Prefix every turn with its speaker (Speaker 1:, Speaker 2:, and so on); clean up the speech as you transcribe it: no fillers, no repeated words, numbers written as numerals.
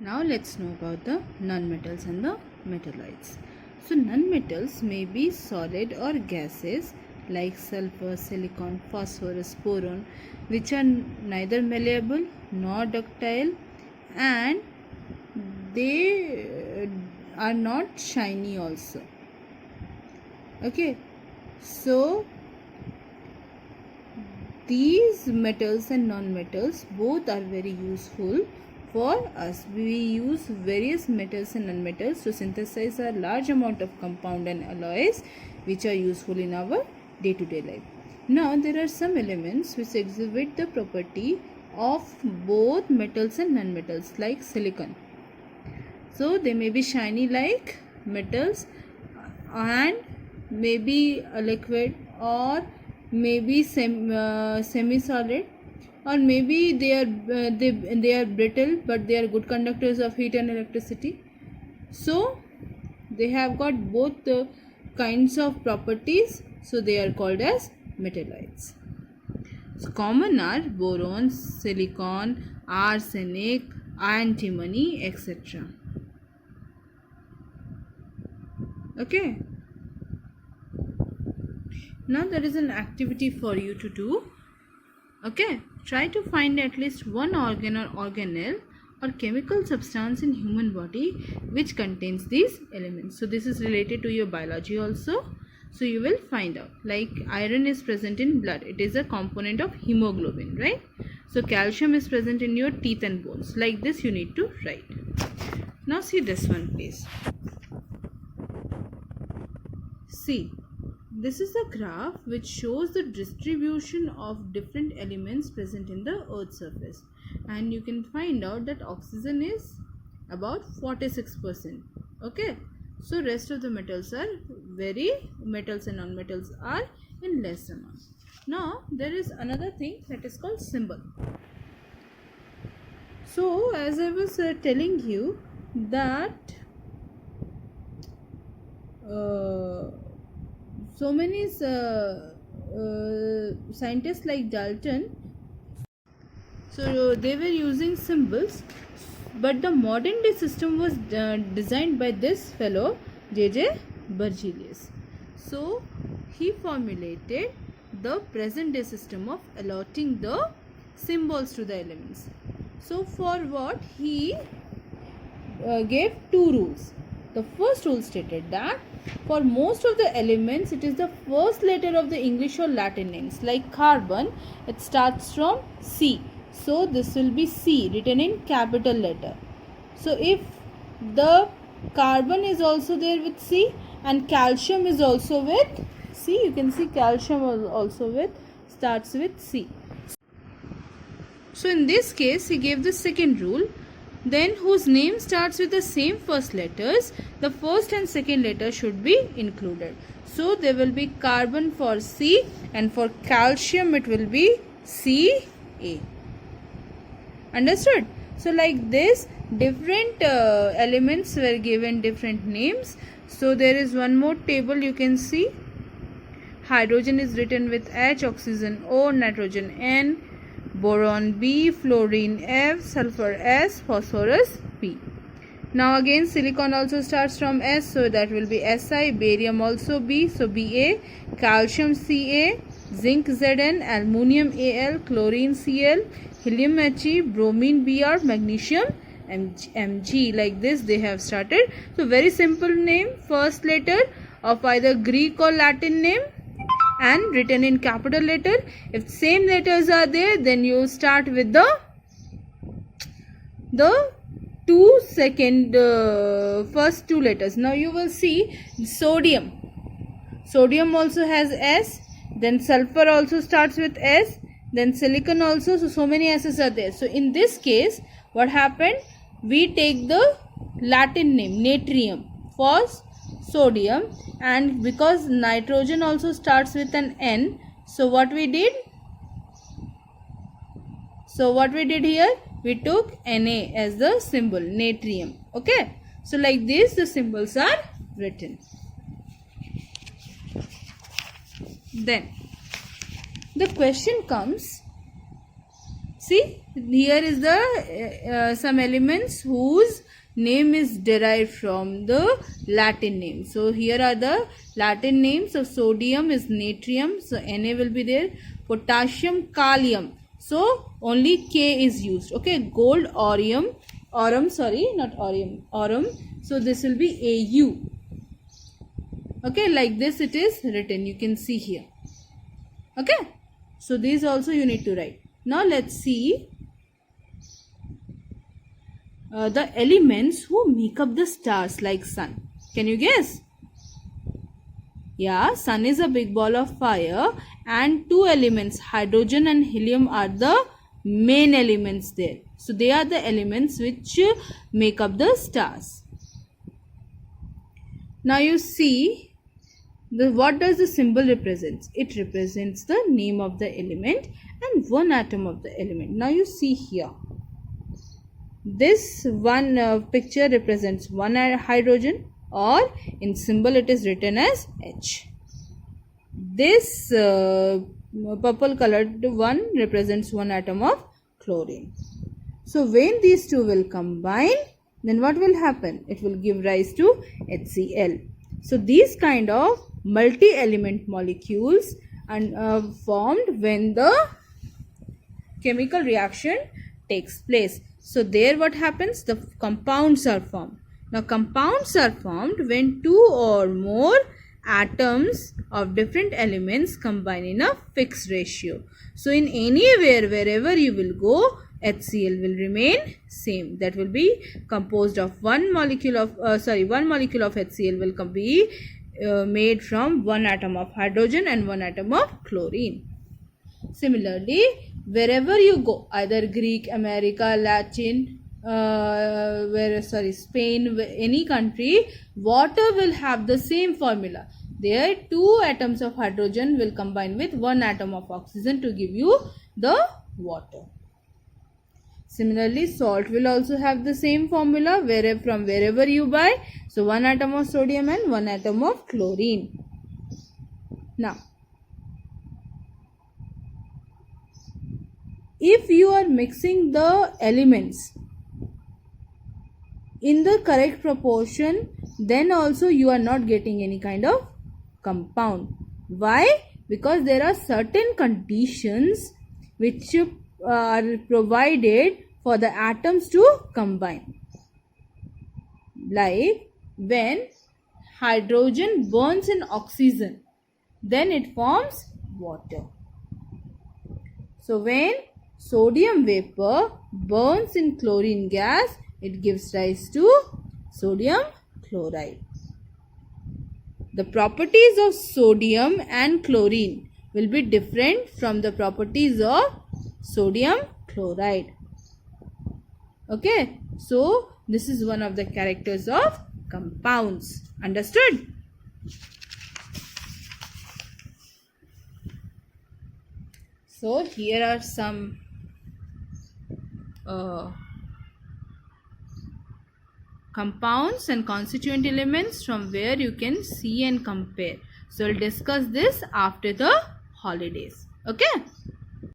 Speaker 1: Now let's know about the nonmetals and the metalloids. So nonmetals may be solid or gases like sulfur, silicon, phosphorus, boron, which are neither malleable nor ductile, and they are not shiny also. Okay, so these metals and non-metals both are very useful for us. We use various metals and nonmetals to synthesize a large amount of compound and alloys which are useful in our day-to-day life. Now there are some elements which exhibit the property of both metals and nonmetals, like silicon. So they may be shiny like metals and maybe a liquid, or maybe semi-solid, or maybe they are brittle but they are good conductors of heat and electricity. So they have got both the kinds of properties, so they are called as metalloids. So common are boron, silicon, arsenic, antimony, etc. Okay. Now there is an activity for you to do. Okay, try to find at least one organ or organelle or chemical substance in human body which contains these elements. So this is related to your biology also. So you will find out, like iron is present in blood. It is a component of hemoglobin, right? So calcium is present in your teeth and bones. Like this you need to write. Now see this one, please. See. This is a graph which shows the distribution of different elements present in the earth's surface, and you can find out that oxygen is about 46%. Okay, so rest of the metals and non-metals are in less amount. Now there is another thing that is called symbol. So as I was telling you that so many scientists like Dalton, so they were using symbols, but the modern day system was designed by this fellow J.J. Berzelius. So he formulated the present day system of allotting the symbols to the elements. So for what he gave two rules. The first rule stated that for most of the elements it is the first letter of the English or Latin names. Like carbon, it starts from C, so this will be C written in capital letter. So if the carbon is also there with C and calcium is also with C, you can see calcium also starts with C. So in this case he gave the second rule, then whose name starts with the same first letters, the first and second letter should be included. So there will be carbon for C, and for calcium it will be Ca. Understood? So like this, different elements were given different names. So there is one more table you can see. Hydrogen is written with H, oxygen O, nitrogen N, boron B, fluorine F, sulfur S, phosphorus P. Now again silicon also starts from S, so that will be Si, barium also B, so Ba, calcium Ca, zinc Zn, aluminium Al, chlorine Cl, helium He, bromine Br, magnesium Mg. Like this they have started. So very simple name, first letter of either Greek or Latin name and written in capital letter. If same letters are there, then you start with the first two letters. Now you will see sodium also has S, then sulfur also starts with S, then silicon also. So many S's are there. So in this case what happened, we take the Latin name natrium for sodium, and because nitrogen also starts with an N, so what we did here, we took Na as the symbol, natrium. Okay, so like this the symbols are written. Then the question comes, See, here is the some elements whose name is derived from the Latin name. So here are the Latin names of sodium is natrium, so Na will be there. Potassium, kalium, so only K is used. Okay, gold, aurum, sorry, not aurum, so this will be Au. Okay, like this it is written, you can see here. Okay, so these also you need to write. Now let's see the elements who make up the stars like sun. Can you guess? Yeah, sun is a big ball of fire and two elements, hydrogen and helium, are the main elements there. So they are the elements which make up the stars. Now you see, what does the symbol represent? It represents the name of the element and one atom of the element. Now you see here, this one picture represents one hydrogen, or in symbol it is written as H. This purple colored one represents one atom of chlorine. So when these two will combine, then what will happen? It will give rise to HCl. So these kind of multi-element molecules are formed when the chemical reaction takes place. So there what happens? The compounds are formed. Now compounds are formed when two or more atoms of different elements combine in a fixed ratio. So in anywhere, wherever you will go, HCl will remain same. That will be composed of one molecule of HCl will be made from one atom of hydrogen and one atom of chlorine. Similarly, wherever you go, either Greek, America, Latin, Spain, any country, water will have the same formula. There, two atoms of hydrogen will combine with one atom of oxygen to give you the water. Similarly, salt will also have the same formula from wherever you buy. So, one atom of sodium and one atom of chlorine. Now, if you are mixing the elements in the correct proportion, then also you are not getting any kind of compound. Why? Because there are certain conditions which are provided for the atoms to combine. Like when hydrogen burns in oxygen, then it forms water. So when sodium vapor burns in chlorine gas, it gives rise to sodium chloride. The properties of sodium and chlorine will be different from the properties of sodium chloride. Okay, so this is one of the characters of compounds. Understood? So here are some compounds and constituent elements from where you can see and compare. So we'll discuss this after the holidays. Okay.